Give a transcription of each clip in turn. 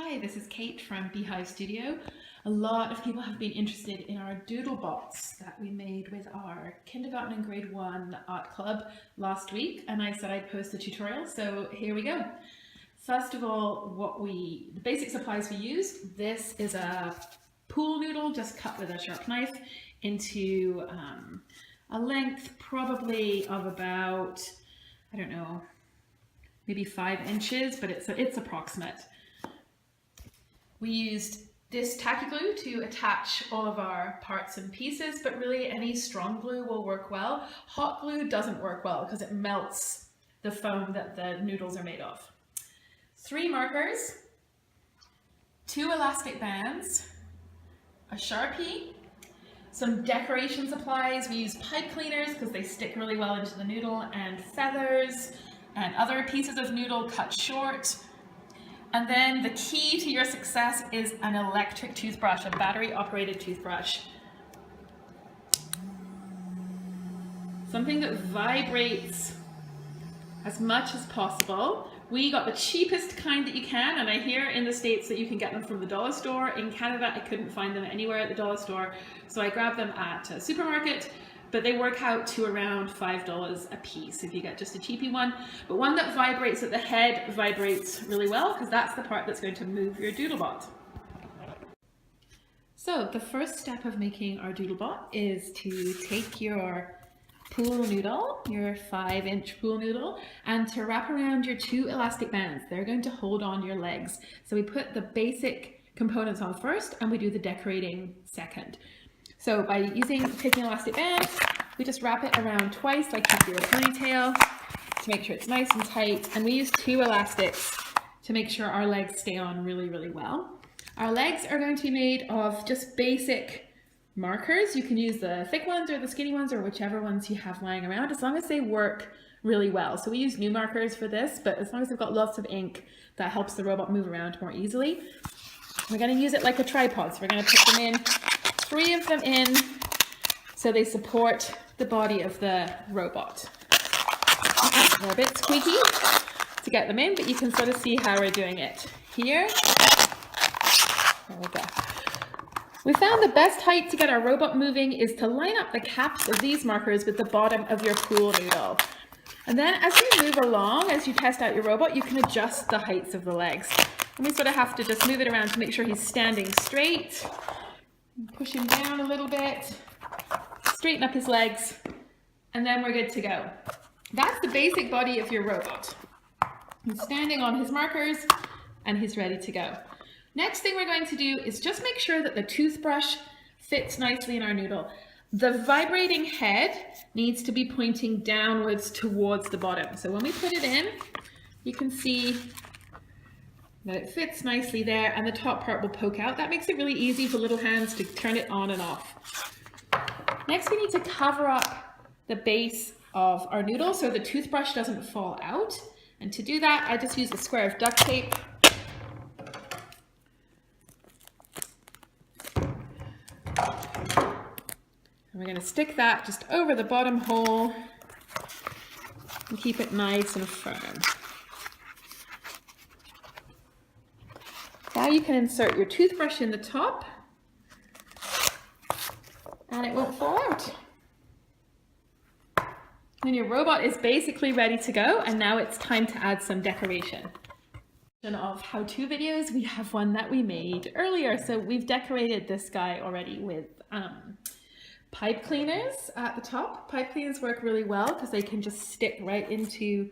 Hi, this is Kate from Beehive Studio. A lot of people have been interested in our Doodle Bots that we made with our kindergarten and grade 1 art club last week, and I said I'd post a tutorial, so here we go. First of all, the basic supplies we used, this is a pool noodle just cut with a sharp knife into a length probably of about, I don't know, maybe 5 inches, but it's approximate. We used this tacky glue to attach all of our parts and pieces, but really any strong glue will work well. Hot glue doesn't work well because it melts the foam that the noodles are made of. 3 markers, 2 elastic bands, a Sharpie, some decoration supplies. We use pipe cleaners because they stick really well into the noodle, and feathers and other pieces of noodle cut short. And then the key to your success is an electric toothbrush, a battery operated toothbrush. Something that vibrates as much as possible. We got the cheapest kind that you can, and I hear in the States that you can get them from the dollar store. In Canada, I couldn't find them anywhere at the dollar store, so I grabbed them at a supermarket. But they work out to around $5 a piece if you get just a cheapy one. But one that vibrates at the head vibrates really well because that's the part that's going to move your Doodlebot. So the first step of making our Doodlebot is to take your pool noodle, your 5-inch pool noodle, and to wrap around your 2 elastic bands. They're going to hold on your legs. So we put the basic components on first and we do the decorating second. So by taking elastic bands, we just wrap it around twice like you do a ponytail to make sure it's nice and tight. And we use 2 elastics to make sure our legs stay on really, really well. Our legs are going to be made of just basic markers. You can use the thick ones or the skinny ones or whichever ones you have lying around, as long as they work really well. So we use new markers for this, but as long as they've got lots of ink, that helps the robot move around more easily. We're going to use it like a tripod, so we're going to put them in, 3 of them in, so they support the body of the robot. They're a bit squeaky to get them in, but you can sort of see how we're doing it here. There we go. We found the best height to get our robot moving is to line up the caps of these markers with the bottom of your pool noodle. And then as you move along, as you test out your robot, you can adjust the heights of the legs. And we sort of have to just move it around to make sure he's standing straight. Push him down a little bit, straighten up his legs, and then we're good to go. That's the basic body of your robot. He's standing on his markers and he's ready to go. Next thing we're going to do is just make sure that the toothbrush fits nicely in our noodle. The vibrating head needs to be pointing downwards towards the bottom. So when we put it in, you can see that it fits nicely there, and the top part will poke out. That makes it really easy for little hands to turn it on and off. Next, we need to cover up the base of our noodle so the toothbrush doesn't fall out. And to do that, I just use a square of duct tape. And we're going to stick that just over the bottom hole and keep it nice and firm. Now you can insert your toothbrush in the top and it won't fall out. And your robot is basically ready to go, and now it's time to add some decoration. Of how-to videos, we have one that we made earlier. So we've decorated this guy already with pipe cleaners at the top. Pipe cleaners work really well because they can just stick right into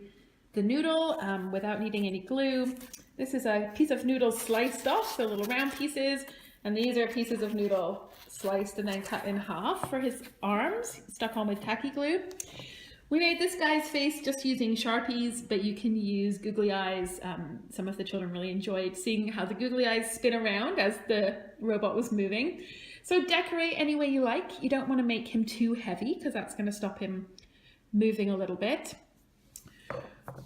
the noodle without needing any glue. This is a piece of noodle sliced off, so little round pieces, and these are pieces of noodle sliced and then cut in half for his arms, stuck on with tacky glue. We made this guy's face just using Sharpies, but you can use googly eyes. Some of the children really enjoyed seeing how the googly eyes spin around as the robot was moving. So decorate any way you like. You don't want to make him too heavy because that's going to stop him moving a little bit.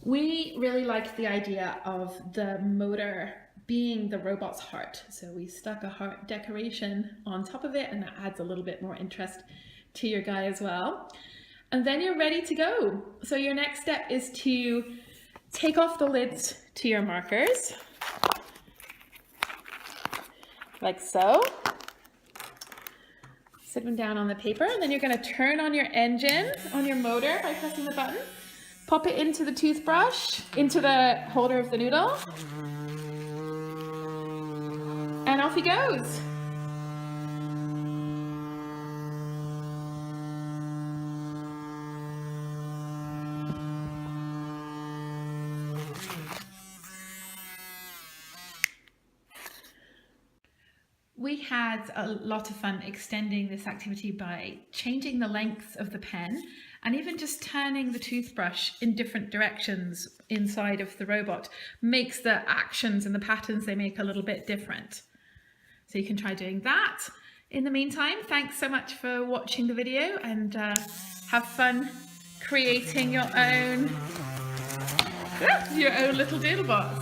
We really liked the idea of the motor being the robot's heart. So we stuck a heart decoration on top of it, and that adds a little bit more interest to your guy as well. And then you're ready to go. So your next step is to take off the lids to your markers. like so. Sit them down on the paper, and then you're going to turn on your engine, on your motor by pressing the button. Pop it into the toothbrush, into the holder of the noodle. And off he goes. We had a lot of fun extending this activity by changing the length of the pen and even just turning the toothbrush in different directions inside of the robot makes the actions and the patterns they make a little bit different. So you can try doing that. In the meantime, thanks so much for watching the video, and have fun creating your own little doodle bots.